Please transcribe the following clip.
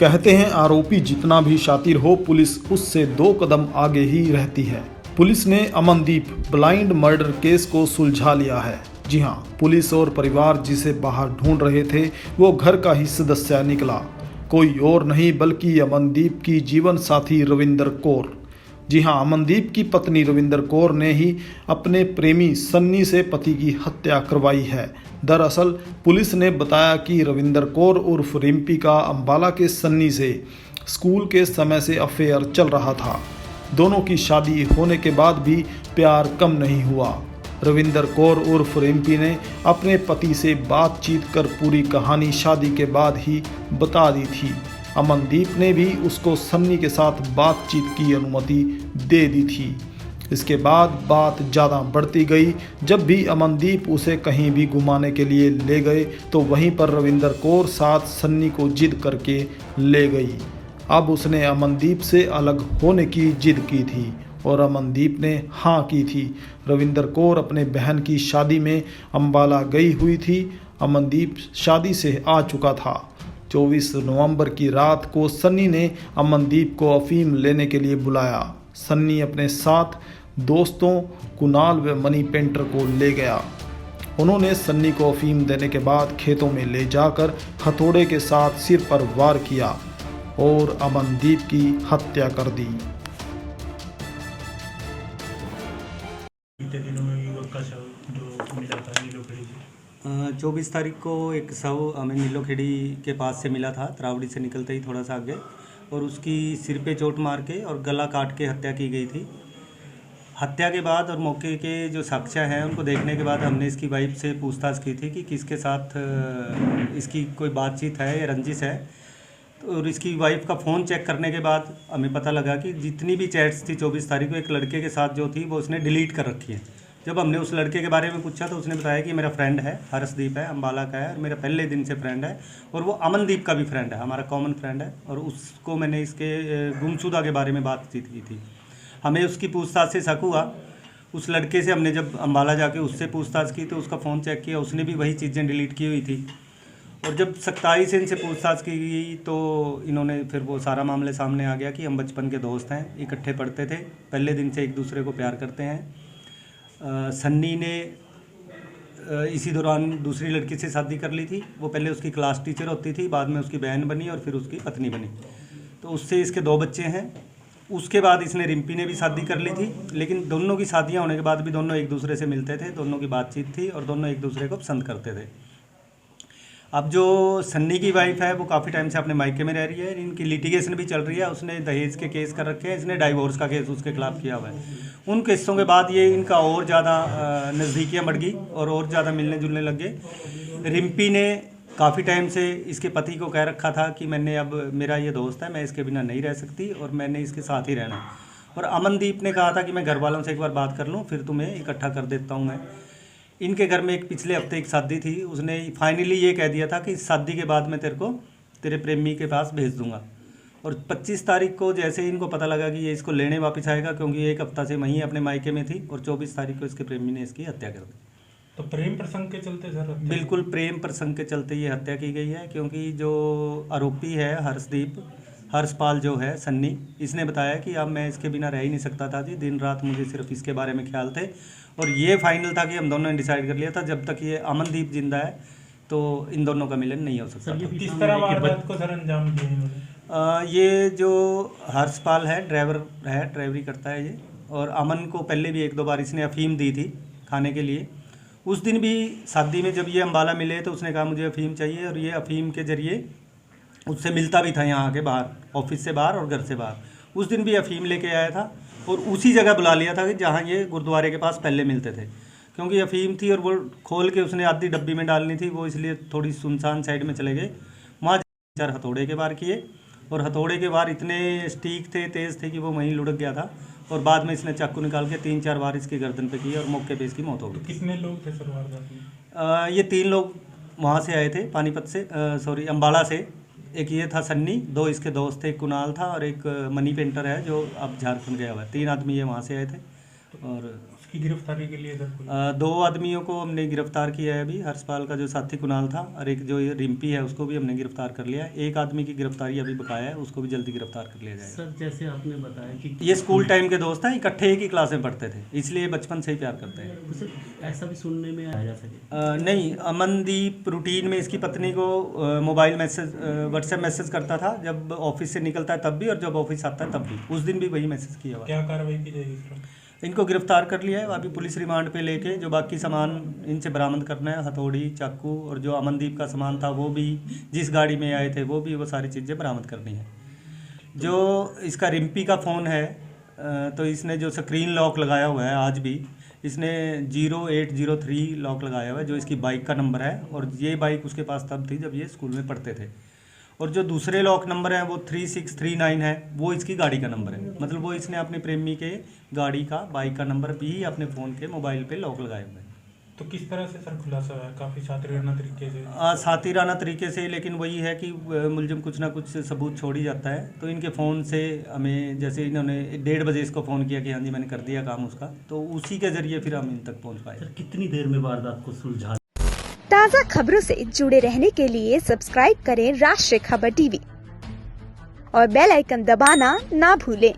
कहते हैं आरोपी जितना भी शातिर हो, पुलिस उससे 2 कदम आगे ही रहती है। पुलिस ने अमनदीप ब्लाइंड मर्डर केस को सुलझा लिया है। जी हां, पुलिस और परिवार जिसे बाहर ढूंढ रहे थे वो घर का ही सदस्य निकला, कोई और नहीं बल्कि अमनदीप की जीवन साथी रविंदर कौर। जी हां, अमनदीप की पत्नी रविंदर कौर ने ही अपने प्रेमी सन्नी से पति की हत्या करवाई है। दरअसल पुलिस ने बताया कि रविंदर कौर उर्फ रिम्पी का अंबाला के सन्नी से स्कूल के समय से अफेयर चल रहा था। दोनों की शादी होने के बाद भी प्यार कम नहीं हुआ। रविंदर कौर उर्फ रिम्पी ने अपने पति से बातचीत कर पूरी कहानी शादी के बाद ही बता दी थी। अमनदीप ने भी उसको सन्नी के साथ बातचीत की अनुमति दे दी थी। इसके बाद बात ज़्यादा बढ़ती गई। जब भी अमनदीप उसे कहीं भी घुमाने के लिए ले गए तो वहीं पर रविंदर कौर साथ सन्नी को जिद करके ले गई। अब उसने अमनदीप से अलग होने की जिद की थी और अमनदीप ने हाँ की थी। रविंदर कौर अपने बहन की शादी में अंबाला गई हुई थी। अमनदीप शादी से आ चुका था। 24 नवंबर की रात को सन्नी ने अमनदीप को अफीम लेने के लिए बुलाया। सन्नी अपने साथ दोस्तों कुणाल व मनी पेंटर को ले गया। उन्होंने सन्नी को अफीम देने के बाद खेतों में ले जाकर हथौड़े के साथ सिर पर वार किया और अमनदीप की हत्या कर दी। बीते दिनों में युवक का शव जो मिला था नीलोखेड़ी से 24 तारीख को एक शव हमें नीलोखेड़ी के पास से मिला था, त्रावड़ी से निकलते ही थोड़ा सा आगे, और उसकी सिर पे चोट मार के और गला काट के हत्या की गई थी। हत्या के बाद और मौके के जो साक्ष्य हैं उनको देखने के बाद हमने इसकी वाइफ से पूछताछ की थी कि किसके साथ इसकी कोई बातचीत है या रंजिश है। और इसकी वाइफ का फ़ोन चेक करने के बाद हमें पता लगा कि जितनी भी चैट्स थी 24 तारीख को एक लड़के के साथ जो थी वो उसने डिलीट कर रखी है। जब हमने उस लड़के के बारे में पूछा तो उसने बताया कि मेरा फ्रेंड है, हर्षदीप है, अंबाला का है और मेरा पहले दिन से फ्रेंड है और वो अमनदीप का भी फ्रेंड है, हमारा कॉमन फ्रेंड है। और उसको मैंने इसके गुमशुदा के बारे में बातचीत की थी। हमें उसकी पूछताछ से शक हुआ। उस लड़के से हमने जब अंबाला जाके उससे पूछताछ की तो उसका फ़ोन चेक किया, उसने भी वही चीज़ें डिलीट की हुई थी। और जब सख्ताई से इनसे पूछताछ की गई तो इन्होंने फिर वो सारा मामले सामने आ गया कि हम बचपन के दोस्त हैं, इकट्ठे पढ़ते थे, पहले दिन से एक दूसरे को प्यार करते हैं। सन्नी ने इसी दौरान दूसरी लड़की से शादी कर ली थी। वो पहले उसकी क्लास टीचर होती थी, बाद में उसकी बहन बनी और फिर उसकी पत्नी बनी। तो उससे इसके 2 बच्चे हैं। उसके बाद इसने रिम्पी ने भी शादी कर ली थी, लेकिन दोनों की शादियां होने के बाद भी दोनों एक दूसरे से मिलते थे, दोनों की बातचीत थी और दोनों एक दूसरे को पसंद करते थे। अब जो सन्नी की वाइफ है वो काफ़ी टाइम से अपने मायके में रह रही है। इनकी लिटिगेशन भी चल रही है, उसने दहेज के केस कर रखे हैं, इसने डाइवोर्स का केस उसके खिलाफ किया हुआ है। उन केसों के बाद ये इनका और ज़्यादा नज़दीकियाँ बढ़ गई और ज़्यादा मिलने जुलने लग गए। रिम्पी ने काफ़ी टाइम से इसके पति को कह रखा था कि मैंने अब मेरा ये दोस्त है, मैं इसके बिना नहीं रह सकती और मैंने इसके साथ ही रहना। और अमनदीप ने कहा था कि मैं घर वालों से एक बार बात कर लूँ, फिर तुम्हें इकट्ठा कर देता हूँ मैं। इनके घर में एक पिछले हफ्ते एक शादी थी, उसने फाइनली ये कह दिया था कि इस शादी के बाद मैं तेरे को तेरे प्रेमी के पास भेज दूंगा। और 25 तारीख को जैसे ही इनको पता लगा कि ये इसको लेने वापस आएगा, क्योंकि एक हफ्ता से वहीं अपने मायके में थी, और 24 तारीख को इसके प्रेमी ने इसकी हत्या कर दी। तो प्रेम प्रसंग के चलते सर? बिल्कुल प्रेम प्रसंग के चलते ये हत्या की गई है, क्योंकि जो आरोपी है हर्षपाल जो है सन्नी, इसने बताया कि अब मैं इसके बिना रह ही नहीं सकता था जी, दिन रात मुझे सिर्फ इसके बारे में ख्याल थे। और ये फाइनल था कि हम दोनों ने डिसाइड कर लिया था जब तक ये अमनदीप जिंदा है तो इन दोनों का मिलन नहीं हो सकता। किस तरह वारदात को सर अंजाम दिया इन्होंने? ये जो हर्षपाल है ड्राइवर है, ड्राइवरी करता है ये, और अमन को पहले भी 1-2 बार इसने अफीम दी थी खाने के लिए। उस दिन भी शादी में जब ये अंबाला मिले तो उसने कहा मुझे अफीम चाहिए, और ये अफीम के ज़रिए उससे मिलता भी था यहाँ के बाहर, ऑफिस से बाहर और घर से बाहर। उस दिन भी अफीम लेके आया था और उसी जगह बुला लिया था कि जहाँ ये गुरुद्वारे के पास पहले मिलते थे, क्योंकि अफीम थी और वो खोल के उसने आधी डब्बी में डालनी थी, वो इसलिए थोड़ी सुनसान साइड में चले गए। वहाँ 4 हथौड़े के वार किए और हथौड़े के वार इतने स्टीक थे, तेज़ थे कि वो वहीं लुढ़क गया था। और बाद में इसने चाकू निकाल के 3-4 बार इसकी गर्दन पे किए और मौके पे इसकी मौत हो गई। कितने लोग थे सर वारदात में? ये 3 लोग वहाँ से आए थे, पानीपत से, अंबाला से। एक ये था सन्नी, 2 इसके दोस्त थे, एक कुणाल था और एक मनी पेंटर है जो अब झारखंड गया हुआ है। 3 आदमी ये वहाँ से आए थे। और इसकी गिरफ्तारी के लिए सर कोई 2 आदमियों को हमने गिरफ्तार किया है अभी। हर्षपाल का जो साथी कुणाल था और एक जो ये रिम्पी है उसको भी हमने गिरफ्तार कर लिया है। एक आदमी की गिरफ्तारी अभी बकाया है, उसको भी जल्दी गिरफ्तार कर लिया जाएगा। सर जैसे आपने बताया कि ये स्कूल टाइम के दोस्त हैं, इकट्ठे एक ही क्लास में पढ़ते थे, इसलिए बचपन से ही प्यार करते हैं। उसे ऐसा भी सुनने में आया जा सके नहीं, अमनदीप रूटीन में इसकी पत्नी को मोबाइल मैसेज व्हाट्सएप मैसेज करता था, जब ऑफिस से निकलता है तब भी और जब ऑफिस आता है तब भी। उस दिन भी वही मैसेज किया हुआ है। क्या कार्रवाई की जाएगी सर? इनको गिरफ्तार कर लिया है, अभी पुलिस रिमांड पे लेके जो बाकी सामान इनसे बरामद करना है, हथौड़ी, चाकू और जो अमनदीप का सामान था वो भी, जिस गाड़ी में आए थे वो भी, वो सारी चीज़ें बरामद करनी है। जो इसका रिम्पी का फ़ोन है तो इसने जो स्क्रीन लॉक लगाया हुआ है, आज भी इसने 0803 लॉक लगाया हुआ है, जो इसकी बाइक का नंबर है। और ये बाइक उसके पास तब थी जब ये स्कूल में पढ़ते थे। और जो दूसरे लॉक नंबर है वो 3639 है, वो इसकी गाड़ी का नंबर है। मतलब वो इसने अपने प्रेमी के गाड़ी का, बाइक का नंबर भी अपने फ़ोन के मोबाइल पे लॉक लगाए हुए हैं। तो किस तरह से सर खुलासा हुआ है? काफ़ी शातिराना तरीके से। सातिराना तरीके से, लेकिन वही है कि मुलजिम कुछ ना कुछ सबूत छोड़ ही जाता है। तो इनके फ़ोन से हमें, जैसे इन्होंने 1:30 बजे इसको फ़ोन किया कि हाँ जी मैंने कर दिया काम उसका, तो उसी के ज़रिए फिर हम इन तक पहुँच पाए। सर कितनी देर में वारदात को सुलझा? ताज़ा खबरों से जुड़े रहने के लिए सब्सक्राइब करें राष्ट्रीय खबर टीवी और बेल आइकन दबाना ना भूलें।